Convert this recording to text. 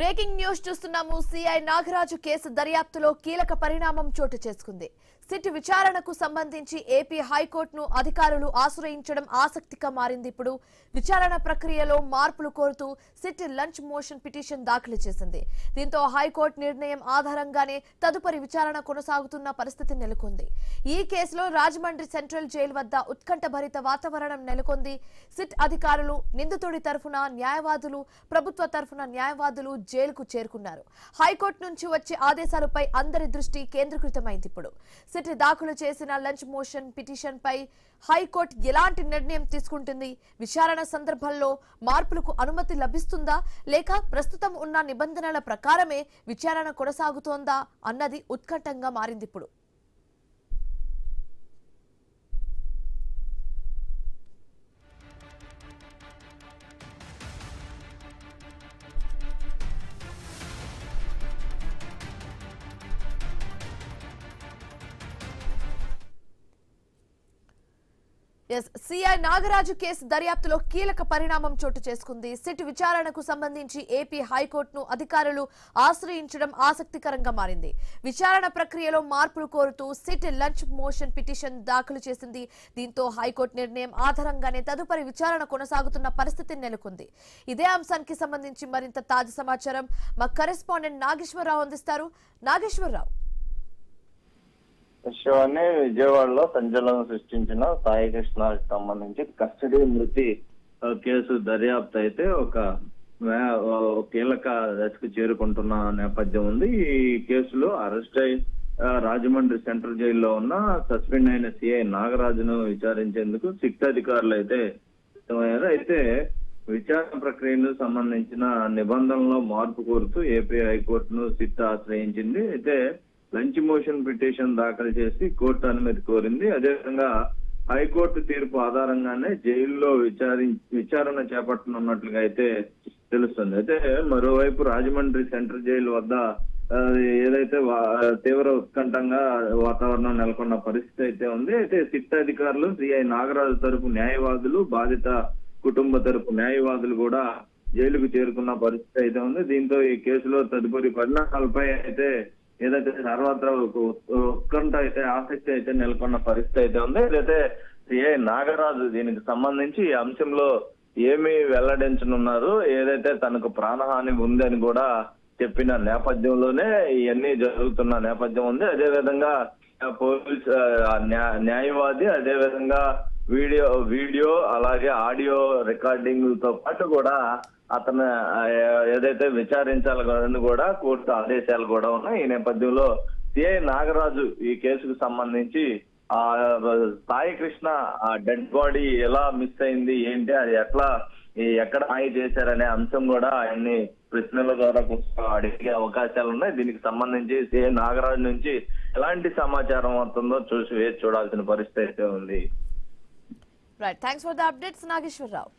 Breaking news చూస్తున్నాము. CI Nagaraju case దర్యాప్తులో కీలక పరిణామం చోటు చేసుకుంది. సిట్ విచారణకు సంబంధించి ఏపీ హైకోర్టును అధికారులు ఆశ్రయించడం ఆసక్తిగా మారింది. ఇప్పుడు విచారణ ప్రక్రియలో మార్పులు కోరుతూ సిట్ లంచ్ మోషన్ పిటిషన్ దాఖలు చేసింది. దీంతో హైకోర్టు నిర్ణయం ఆధారంగానే తదుపరి విచారణ కొనసాగుతున్న పరిస్థితి నెలకొంది. ఈ కేసులో రాజమండ్రి సెంట్రల్ జైలు వద్ద ఉత్కంఠభరిత వాతావరణం నెలకొంది. సిట్ అధికారులు, నిందితుడి తరఫున న్యాయవాదులు, ప్రభుత్వ తరఫున న్యాయవాదులు జైలుకు చేరుకున్నారు. హైకోర్టు నుంచి వచ్చే ఆదేశాలపై అందరి దృష్టి కేంద్రీకృతమైంది. ఇప్పుడు సిట్ దాఖలు చేసిన లంచ్ మోషన్ పిటిషన్ పై హైకోర్టు ఎలాంటి నిర్ణయం తీసుకుంటుంది? విచారణ సందర్భంలో మార్పులకు అనుమతి లభిస్తుందా, లేక ప్రస్తుతం ఉన్న నిబంధనల ప్రకారమే విచారణ కొనసాగుతోందా అన్నది ఉత్కంఠంగా మారింది. ఇప్పుడు సిఐ నాగరాజు కేసు దర్యాప్తులో కీలక పరిణామం చోటు చేసుకుంది. సిట్ విచారణకు సంబంధించి ఏపీ హైకోర్టును అధికారులు ఆశ్రయించడం ఆసక్తికరంగా మారింది. విచారణ ప్రక్రియలో మార్పులు కోరుతూ సిట్ లంచ్ మోషన్ పిటిషన్ దాఖలు చేసింది. దీంతో హైకోర్టు నిర్ణయం ఆధారంగానే తదుపరి విచారణ కొనసాగుతున్న పరిస్థితి నెలకొంది. ఇదే అంశానికి సంబంధించి మరింత తాజా సమాచారం మా కరెస్పాండెంట్ నాగేశ్వరరావు అందిస్తారు. నాగేశ్వరరావు, విషయాన్ని విజయవాడలో సంచలనం సృష్టించిన సాయి కృష్ణకి సంబంధించి కస్టడీ మృతి కేసు దర్యాప్తు అయితే ఒక కీలక దశకు చేరుకుంటున్న నేపథ్యం ఉంది. ఈ కేసులో అరెస్ట్ అయి రాజమండ్రి సెంట్రల్ జైల్లో ఉన్న సస్పెండ్ అయిన సిఐ నాగరాజును విచారించేందుకు సిట్ అధికారులు అయితే సిద్ధమయ్యారు. అయితే విచారణ ప్రక్రియకు సంబంధించిన నిబంధనలో మార్పు కోరుతూ ఏపీ హైకోర్టును సిట్ ఆశ్రయించింది. అయితే లంచ్ మోషన్ పిటిషన్ దాఖలు చేసి కోర్టు అనుమతి కోరింది. అదేవిధంగా హైకోర్టు తీర్పు ఆధారంగానే జైల్లో విచారణ చేపట్టనున్నట్లుగా అయితే తెలుస్తుంది. అయితే మరోవైపు రాజమండ్రి సెంట్రల్ జైలు వద్ద ఏదైతే తీవ్ర ఉత్కంఠంగా వాతావరణం నెలకొన్న పరిస్థితి అయితే ఉంది. అయితే సిట్ అధికారులు, సిఐ నాగరాజు తరపు న్యాయవాదులు, బాధిత కుటుంబ తరపు న్యాయవాదులు కూడా జైలుకు చేరుకున్న పరిస్థితి అయితే ఉంది. దీంతో ఈ కేసులో తదుపరి పరిణామాలపై అయితే ఏదైతే సర్వత్రా ఉత్కంఠ అయితే ఆసక్తి అయితే నెలకొన్న పరిస్థితి అయితే ఉంది. అయితే సిఐ నాగరాజు దీనికి సంబంధించి ఈ అంశంలో ఏమి వెల్లడించనున్నారు, ఏదైతే తనకు ప్రాణహాని ఉందని కూడా చెప్పిన నేపథ్యంలోనే ఇవన్నీ జరుగుతున్న నేపథ్యం ఉంది. అదేవిధంగా పోలీస్ న్యాయవాది, అదేవిధంగా వీడియో అలాగే ఆడియో రికార్డింగ్ తో పాటు కూడా అతను ఏదైతే విచారించాలని కూడా కోర్టు ఆదేశాలు కూడా ఉన్నాయి. ఈ నేపథ్యంలో సిఐ నాగరాజు ఈ కేసుకు సంబంధించి ఆ సాయి కృష్ణ డెడ్ బాడీ ఎలా మిస్ అయింది, ఏంటి, అది ఎక్కడ మాయ చేశారనే అంశం కూడా ఆయన్ని ప్రశ్నల ద్వారా అడిగే అవకాశాలు ఉన్నాయి. దీనికి సంబంధించి సిఐ నాగరాజు నుంచి ఎలాంటి సమాచారం వస్తుందో చూడాల్సిన పరిస్థితి అయితే ఉంది. Right, thanks for the updates Nageswararao.